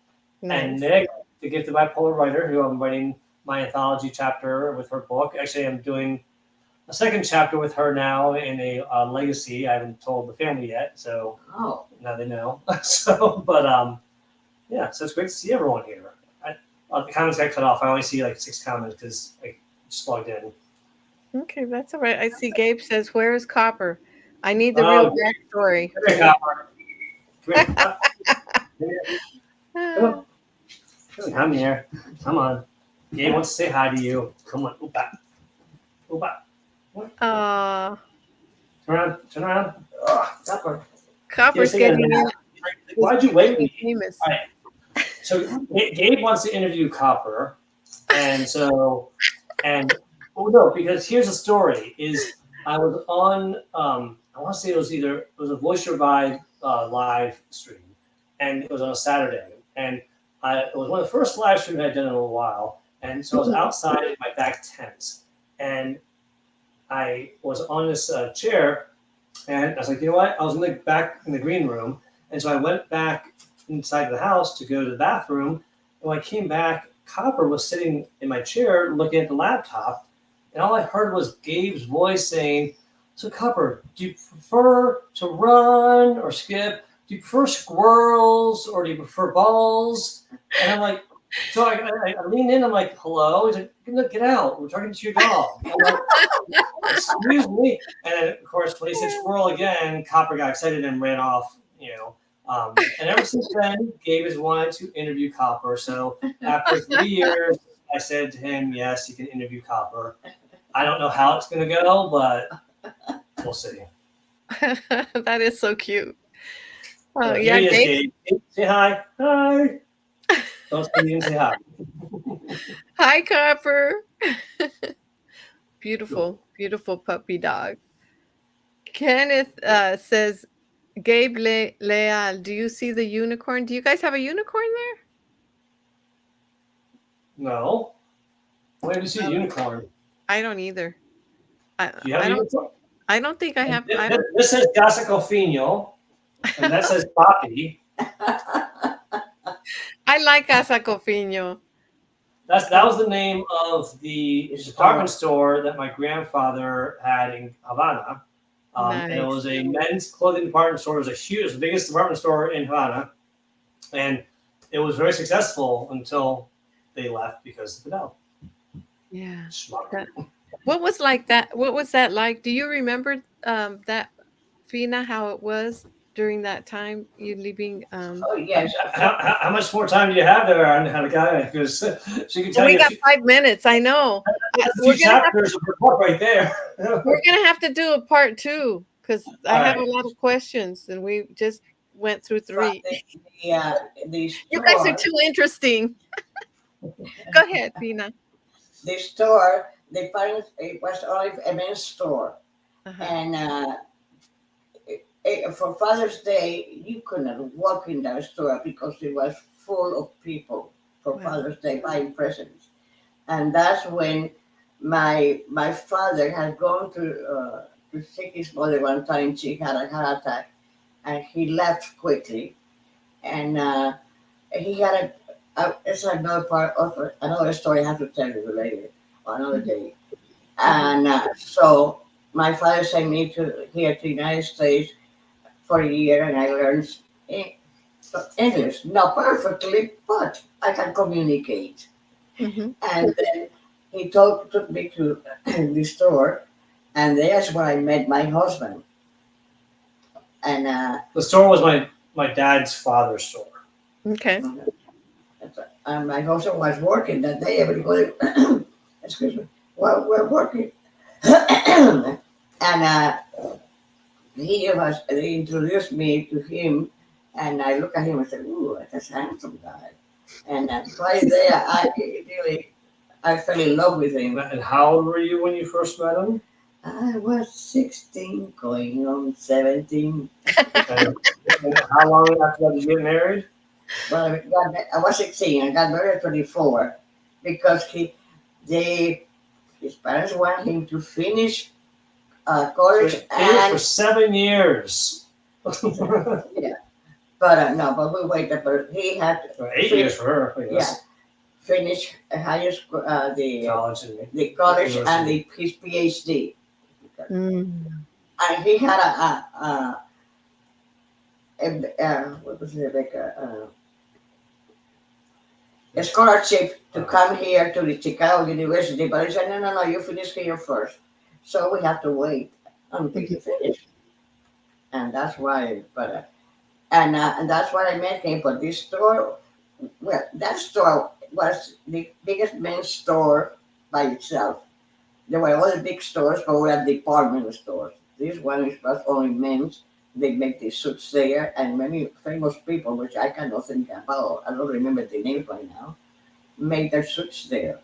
And Nice. Nick, the gifted bipolar writer, who I'm writing my anthology chapter with her book. Actually, I'm doing a second chapter with her now in a legacy. I haven't told the family yet, so now they know. Yeah, so it's great to see everyone here. The comments got cut off. I only see like 6 comments because I just logged in. Okay, that's all right. I see Gabe says, where is Copper? I need the real Oh, backstory. come here, Copper. Come here. Come here. Come here. Come on. Gabe wants to say hi to you. Come on. Oop back. Oop back. Turn around. Turn around. Copper. Copper's getting in. Why'd you wait me? Famous. All right. So Gabe wants to interview Copper, and so no, because here's the story: is I was on I want to say it was a Voice Your Vibe live stream, and it was on a Saturday, and it was one of the first live streams I'd done in a little while, and so I was outside in my back tent, and I was on this chair, and I was like, you know what? I was back in the green room, and so I went back inside the house to go to the bathroom. And when I came back, Copper was sitting in my chair looking at the laptop, and all I heard was Gabe's voice saying, "So Copper, do you prefer to run or skip? Do you prefer squirrels or do you prefer balls?" And I'm like, so I lean in. I'm like, "Hello." He's like, "Look, get out. We're talking to your dog." I'm like, "Excuse me." And then, of course, when he said squirrel again, Copper got excited and ran off. And ever since then, Gabe has wanted to interview Copper. So after 3 years, I said to him, "Yes, you can interview Copper." I don't know how it's going to go, but we'll see. That is so cute. Oh, yeah, here he is, Gabe. Gabe. Say hi. Hi. Don't say you didn't say hi. Hi, Copper. Beautiful, beautiful puppy dog. Kenneth says, Gabe Leal, do you see the unicorn? Do you guys have a unicorn there? No. Where do you see a unicorn? I don't either. Do you have a unicorn? I don't think I have. This says Casa Cofiño, and that says Papi. I like Casa Cofiño. That was the name of the department store that my grandfather had in Havana. Nice. And it was a men's clothing department store. It was it was the biggest department store in Havana. And it was very successful until they left because of Fidel. Yeah. Smart. What was like that? What was that like? Do you remember that, Fina, how it was during that time, you leaving? Oh, yes. How much more time do you have there, Angelica? Because she can tell we you. got 5 minutes. I know. We're chapters of her book right there. We're gonna have to do a part 2 because I have a lot of questions, and we just went through 3. Yeah, you guys are too interesting. Go ahead, Fina. The store, it was only a men's store, and for Father's Day, you couldn't walk in that store because it was full of people for Father's Day buying presents. And that's when my father had gone to see his mother one time. She had a heart attack, and he left quickly. And he had it's another part of another story I have to tell you later, another day. And so my father sent me here to the United States for a year, and I learned English, not perfectly, but I can communicate. And then he took me to the store, and that's where I met my husband. And The store was my dad's father's store. Okay. my husband was working that day. Everybody, excuse me, well, we're working. And they introduced me to him, and I look at him and said, "Ooh, that's a handsome guy." And right there, I fell in love with him. And how old were you when you first met him? I was 16, going on 17. And how long after that did you get married? Well, I was 16. I got married at 24 because his parents wanted him to finish college For 7 years. yeah. But no, but we waited. But he had 8 years for her. I yeah, guess. finish higher school, College the college and university. his PhD. Mm. And he had what was it, like a scholarship to come here to the Chicago University, but he said, no, no, no, you finish here first. So we have to wait until you finish. And that's why, and that's why I met him. But this store, well, that store was the biggest men's store by itself. There were other big stores, but we had department stores. This one was only men's. They make the suits there, and many famous people, which I cannot think about, I don't remember the names right now, made their suits there.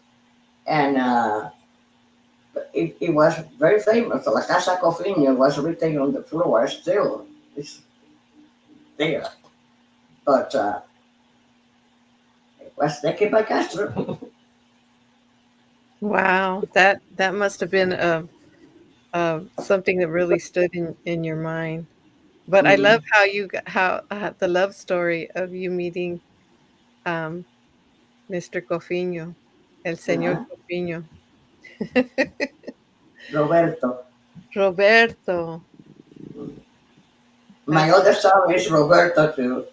And it was very famous. La Casa Cofiño was written on the floor still. It's there. But it was taken by Castro. Wow, that must have been something that really stood in your mind. But I love Mm. how the love story of you meeting um, Mr. Cofiño, el señor Uh-huh. Cofiño. Roberto. Roberto. My That's other son is Roberto too.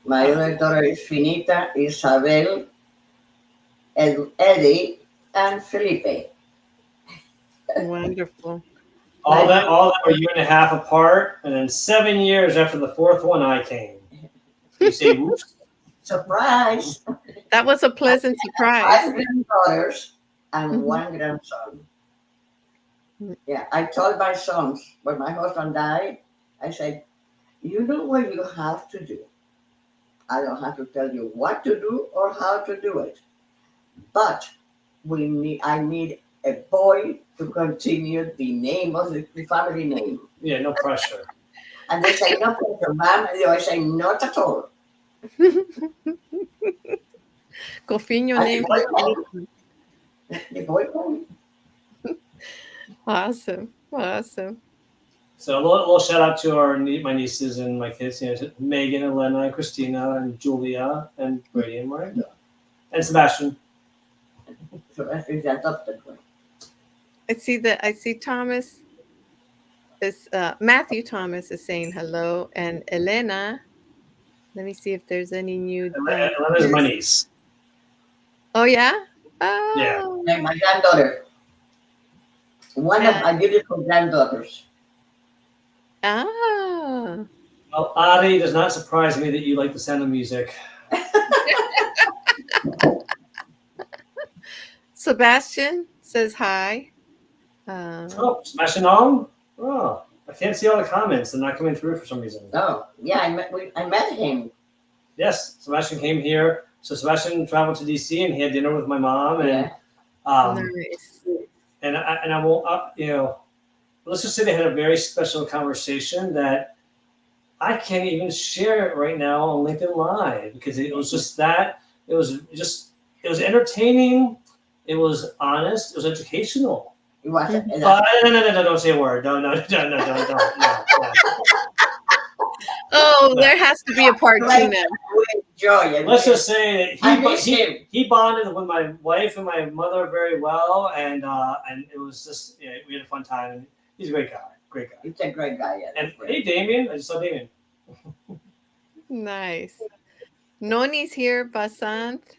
My other daughter is Finita, Isabel, Eddie, and Felipe. wonderful. All My that, all that were a year and a half apart, and then 7 years after the fourth one, I came. You say, "Whoops." surprise! That was a pleasant surprise. Five granddaughters and Mhm. one grandson. Mm. Yeah, I told my sons when my husband died, I said, you know what you have to do. I don't have to tell you what to do or how to do it. But I need a boy to continue the name of the family name. Yeah, no pressure. And they say, no pressure, ma'am. And I say, not at all. Cofiño And name recognition. the boy came. Awesome. Awesome. So a little shout out to my nieces and my kids, Megan, Elena, and Christina, and Julia, and Brady and Miranda, and Sebastian. So I think the adopted one. I see Thomas is Matthew Thomas is saying hello, and Elena. Let me see if there's any new Elena's my pictures. niece. Oh yeah. Yeah. Oh. And my granddaughter, one of Uh, my beautiful granddaughters. ah. Well, Adi, does not surprise me that you like the sound of music. Sebastian says hi. Uh, Oh, smashing on? Oh, I can't see all the comments. They're not coming through for some reason. Oh, yeah, I met him. Yes, Sebastian came here. So Sebastian traveled to DC and he had dinner with my mom, and Yeah. nice. I won't let's just say they had a very special conversation that I can't even share it right now on LinkedIn Live because it was just that it was entertaining, it was honest, it was educational. He was, Mhm. No, don't say a word. No, don't. No. Oh, there has to be a part two now. we enjoy it. Let's just say I that miss him. he bonded with my wife and my mother very well, and it was just we had a fun time. And he's a great guy, great guy. He's a great guy. Yeah, And hey, Damien, I just saw Damien. Nice. Noni's here, Basant,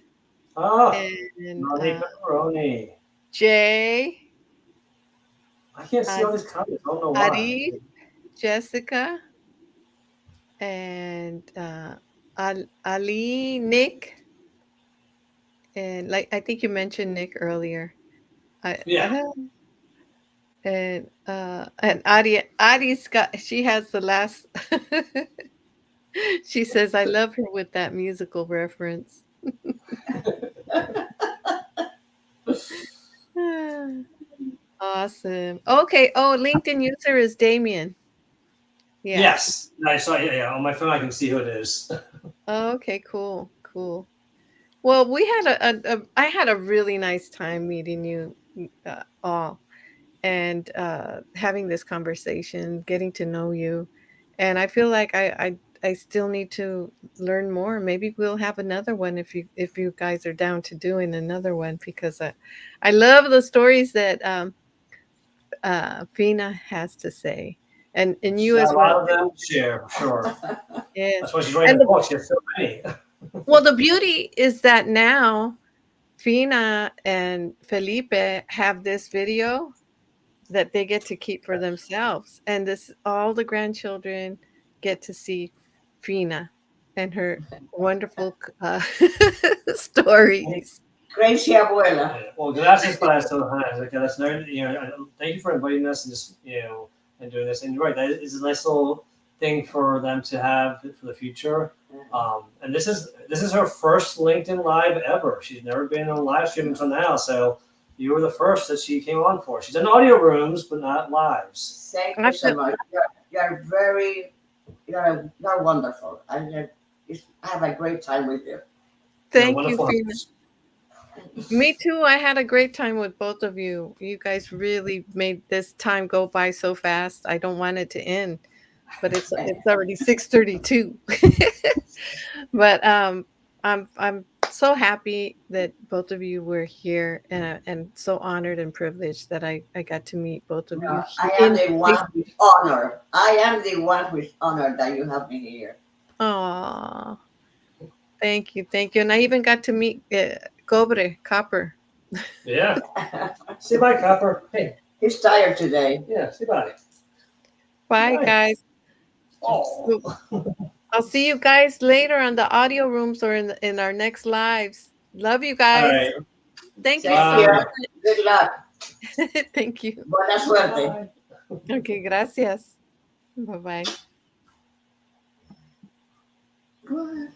Oh, and Ronnie Pepperoni. Jay, I can't see Ad- all these comments. I don't know why. Arif, Jessica. and Ali, Nick, and like I think you mentioned Nick earlier. I Yeah. and Adi's got she has the last she says I love her with that musical reference. Awesome. Okay. Oh, LinkedIn user is Damien. Yeah. Yes. I saw. Yeah, yeah. On my phone, I can see who it is. Okay. Cool. Cool. Well, we had I had a really nice time meeting you all and having this conversation, getting to know you, and I feel like I still need to learn more. Maybe we'll have another one if you guys are down to doing another one because I love the stories that Fina has to say, and She's you got as a well. lot of them to share, for sure. Yes, That's why she's writing and a book. She has so many. well, the beauty is that now Fina and Felipe have this video that they get to keep for themselves, and this all the grandchildren get to see Fina and her wonderful stories. Crazy abuela. Yeah. Well, gracias para esto. Okay, that's very, thank you for inviting us and just, and doing this. And you're right, that is a nice little thing for them to have for the future. And this is her first LinkedIn Live ever. She's never been on live stream until now. So you were the first that she came on for. She's done audio rooms, but not lives. Thank I you so feel, much. You're very, you're wonderful. I have a great time with you. You're a thank you, wonderful Fina. host. Me too. I had a great time with both of you. You guys really made this time go by so fast. I don't want it to end, but it's already 6:32. But I'm so happy that both of you were here, and so honored and privileged that I got to meet both of you I am in. the one who is honored. I am the one who is honored that you have me here. Oh, thank you, and I even got to meet Copper. Yeah. Say bye, Copper. Hey. He's tired today. Yeah, say bye. Bye, Bye. guys. Oh. So I'll see you guys later on the audio rooms or in our next lives. Love you All guys. right. Thank you Thank so you. Bye. Good luck. much. Thank you. Buena suerte. Bye. Okay, gracias. Bye bye. Good.